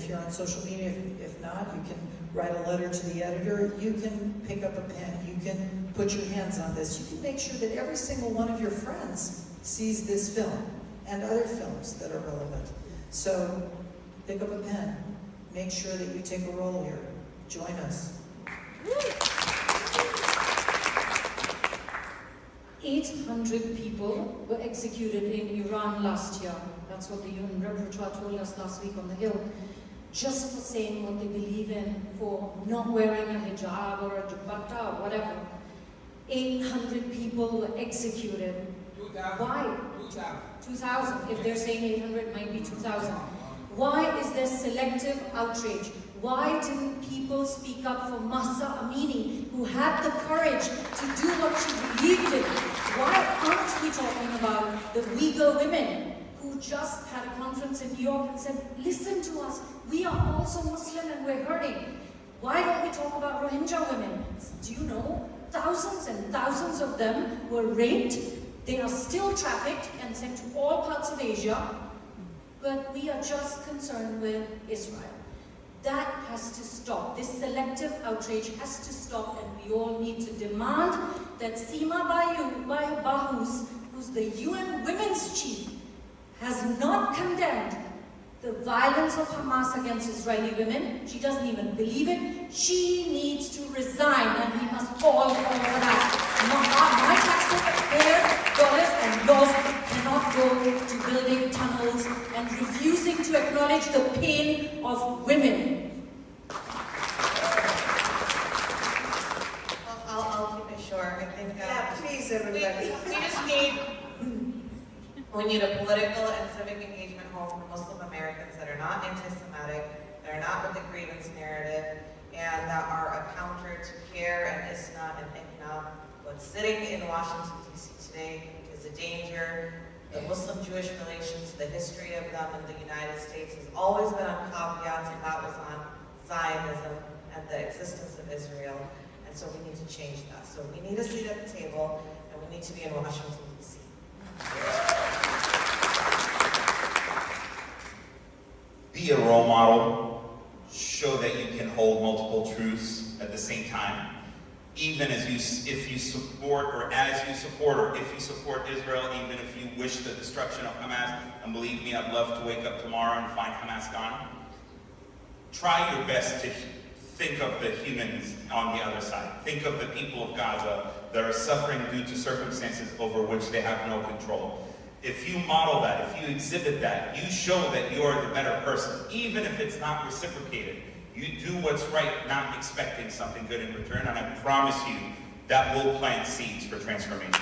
if you're on social media. If not, you can write a letter to the editor. You can pick up a pen. You can put your hands on this. You can make sure that every single one of your friends sees this film and other films that are relevant. So pick up a pen. Make sure that you take a role here. Join us. 800 people were executed in Iran last year. That's what the UN Rapporteur told us last week on the Hill. Just for saying what they believe in, for not wearing a hijab or a dupatta or whatever. 800 people were executed. 2,000. Why? 2,000. If they're saying 800, it might be 2,000. Why is there selective outrage? Why didn't people speak up for Mahsa Amini, who had the courage to do what she believed in? Why aren't we talking about the Uyghur women who just had a conference in New York and said, listen to us, we are also Muslim and we're hurting. Why don't we talk about Rohingya women? Do you know, thousands and thousands of them were raped. They are still trafficked and sent to all parts of Asia, but we are just concerned with Israel. That has to stop. This selective outrage has to stop, and we all need to demand that Seema Bahous, who's the UN Women's Chief, has not condemned the violence of Hamas against Israeli women. She doesn't even believe it. She needs to resign, and we must call for that. My taxpayer dollars and yours cannot go to building tunnels and refusing to acknowledge the pain of women. I'll keep it short. I think yeah, please, everybody. We need a political and civic engagement home for Muslim Americans that are not anti-Semitic, that are not with the grievance narrative, and that are a counter to CARE and ISNA and ICNA. What's sitting in Washington, D.C. today is a danger. The Muslim-Jewish relations, the history of them in the United States has always been on caveats, and that was on Zionism and the existence of Israel. And so we need to change that. So we need a seat at the table, and we need to be in Washington, D.C. Be a role model. Show that you can hold multiple truths at the same time. Even if you support Israel, even if you wish the destruction of Hamas, and believe me, I'd love to wake up tomorrow and find Hamas gone. Try your best to think of the humans on the other side. Think of the people of Gaza that are suffering due to circumstances over which they have no control. If you model that, if you exhibit that, you show that you're the better person, even if it's not reciprocated. You do what's right, not expecting something good in return, and I promise you that will plant seeds for transformation.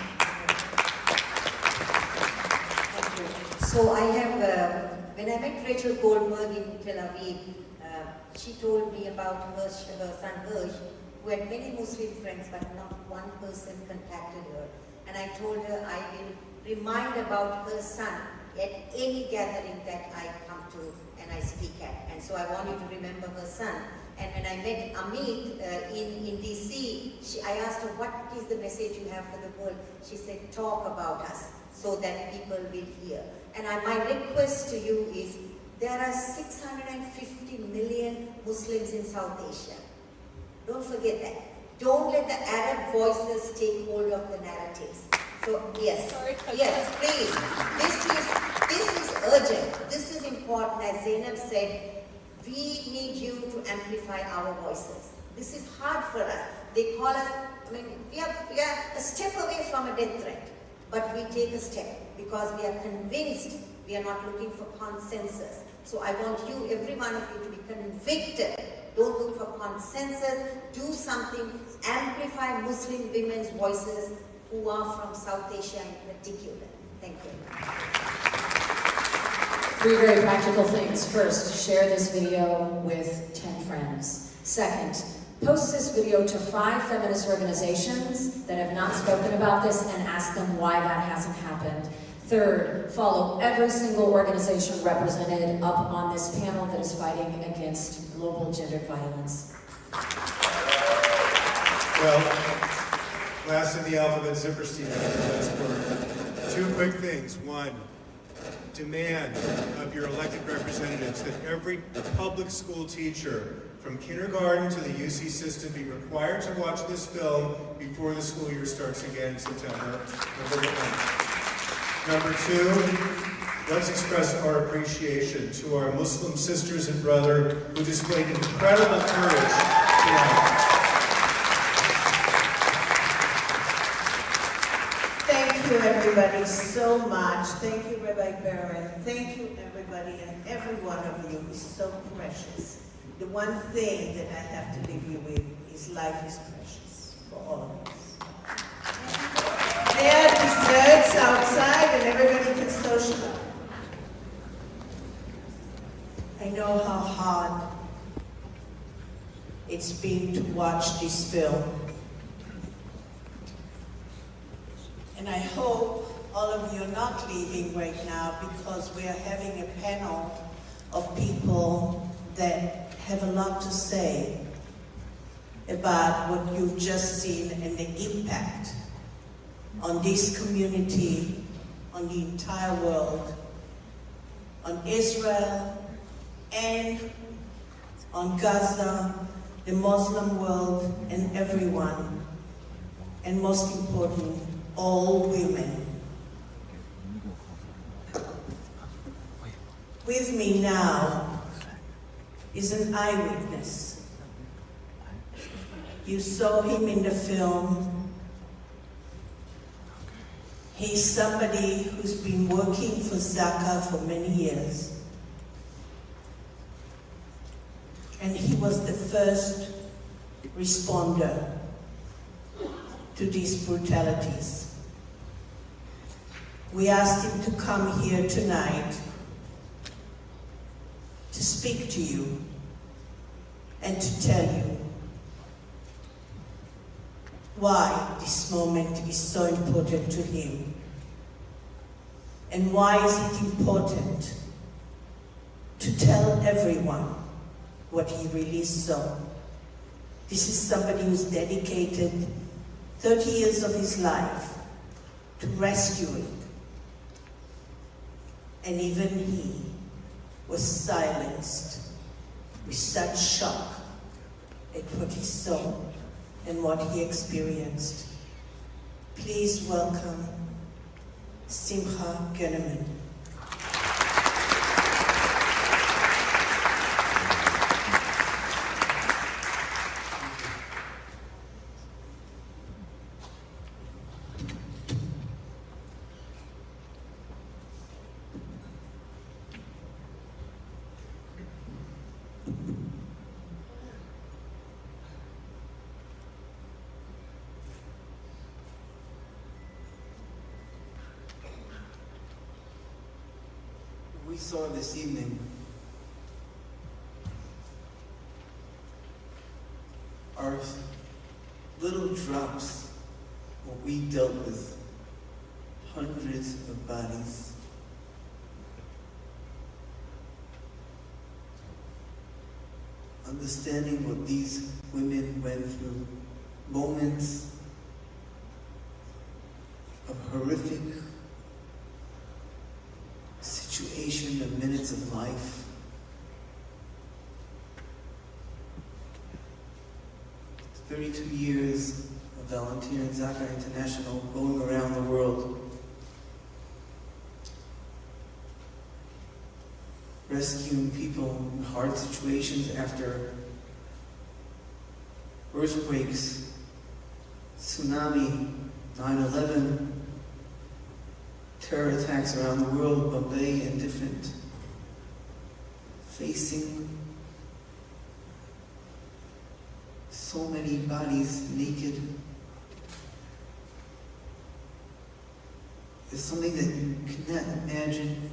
So I have, when I met Rachel Goldberg in Tel Aviv, she told me about her son Hirsch, who had many Muslim friends, but not one person contacted her. And I told her I will remind about her son at any gathering that I come to and I speak at. And so I want you to remember her son. And when I met Amit in DC, I asked her, what is the message you have for the world? She said, talk about us so that people will hear. And my request to you is, there are 650 million Muslims in South Asia. Don't forget that. Don't let the Arab voices take hold of the narratives. So yes, yes, please. This is urgent. This is important. As Zainab said, we need you to amplify our voices. This is hard for us. They call us, I mean, we are a step away from a death threat, but we take a step because we are convinced we are not looking for consensus. So I want you, every one of you, to be convicted. Don't look for consensus. Do something. Amplify Muslim women's voices who are from South Asia in particular. Thank you. 3 very practical things. First, share this video with 10 friends. Second, post this video to 5 feminist organizations that have not spoken about this and ask them why that hasn't happened. Third, follow every single organization represented up on this panel that is fighting against global gendered violence. Well, last in the alphabet, Zipperstein. 2 quick things. 1, demand of your elected representatives that every public school teacher from kindergarten to the UC system be required to watch this film before the school year starts again in September. Number one. Number two, let's express our appreciation to our Muslim sisters and brothers who displayed incredible courage tonight. Thank you, everybody, so much. Thank you, Rabbi Barron. Thank you, everybody, and every one of you is so precious. The one thing that I have to leave you with is life is precious for all of us. There are desserts outside, and everybody can socialize. I know how hard it's been to watch this film. And I hope all of you are not leaving right now because we are having a panel of people that have a lot to say about what you've just seen and the impact on this community, on the entire world, on Israel, and on Gaza, the Muslim world, and everyone, and most important, all women. With me now is an eyewitness. You saw him in the film. He's somebody who's been working for Zaka for many years. And he was the first responder to these brutalities. We asked him to come here tonight to speak to you and to tell you why this moment is so important to him and why is it important to tell everyone what he really saw. This is somebody who's dedicated 30 years of his life to rescuing, and even he was silenced with such shock at what he saw and what he experienced. Please welcome Simcha Gunnerman. We saw this evening are little drops what we dealt with, hundreds of bodies. Understanding what these women went through, moments of horrific situation, of minutes of life. 32 years of volunteering Zaka International, going around the world, rescuing people in hard situations after earthquakes, tsunami, 9/11, terror attacks around the world, Bombay and different, facing so many bodies naked. It's something that you cannot imagine.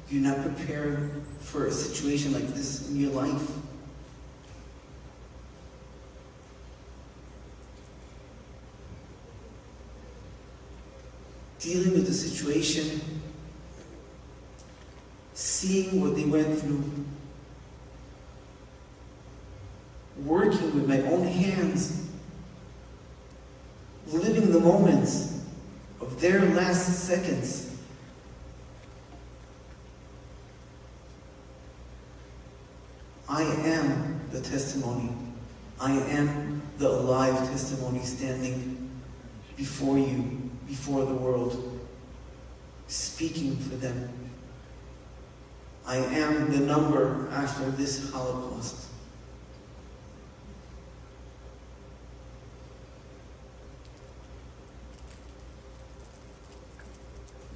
You're not prepared for a situation like this in your life. Dealing with the situation, seeing what they went through, working with my own hands, living the moments of their last seconds. I am the testimony. I am the alive testimony standing before you, before the world, speaking for them. I am the number after this Holocaust.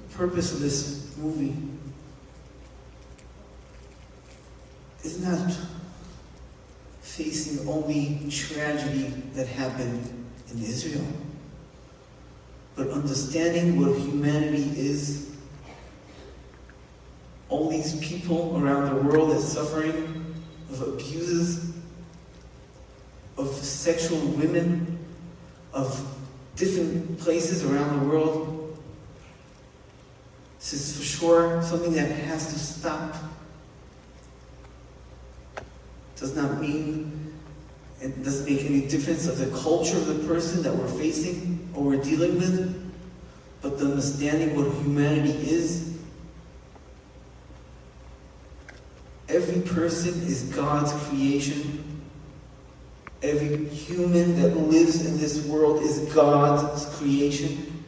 The purpose of this movie is not facing only tragedy that happened in Israel, but understanding what humanity is. All these people around the world that are suffering of abuses, of sexual women, of different places around the world. This is for sure something that has to stop. Does not mean, it doesn't make any difference of the culture of the person that we're facing or we're dealing with, but the understanding what humanity is. Every person is God's creation. Every human that lives in this world is God's creation.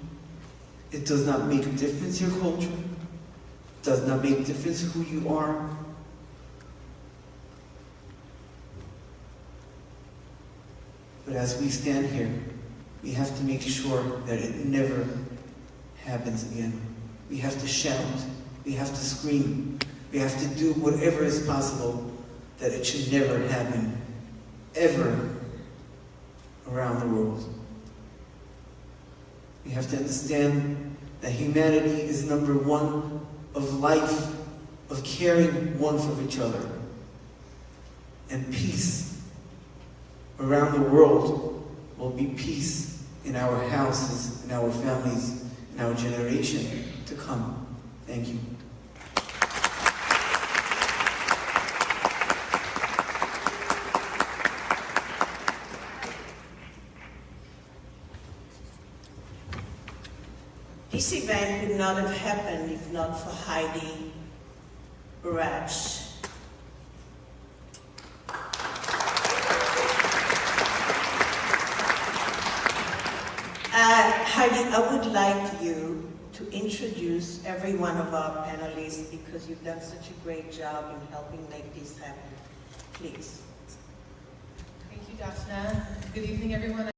It does not make a difference your culture. It does not make a difference who you are. But as we stand here, we have to make sure that it never happens again. We have to shout. We have to scream. We have to do whatever is possible that it should never happen, ever, around the world. We have to understand that humanity is number one of life, of caring one for each other. And peace around the world will be peace in our houses, in our families, in our generation to come. Thank you. This event would not have happened if not for Heidi Outrage. Heidi, I would like you to introduce every one of our panelists because you've done such a great job in helping make this happen. Please. Thank you, Daphna. Good evening, everyone.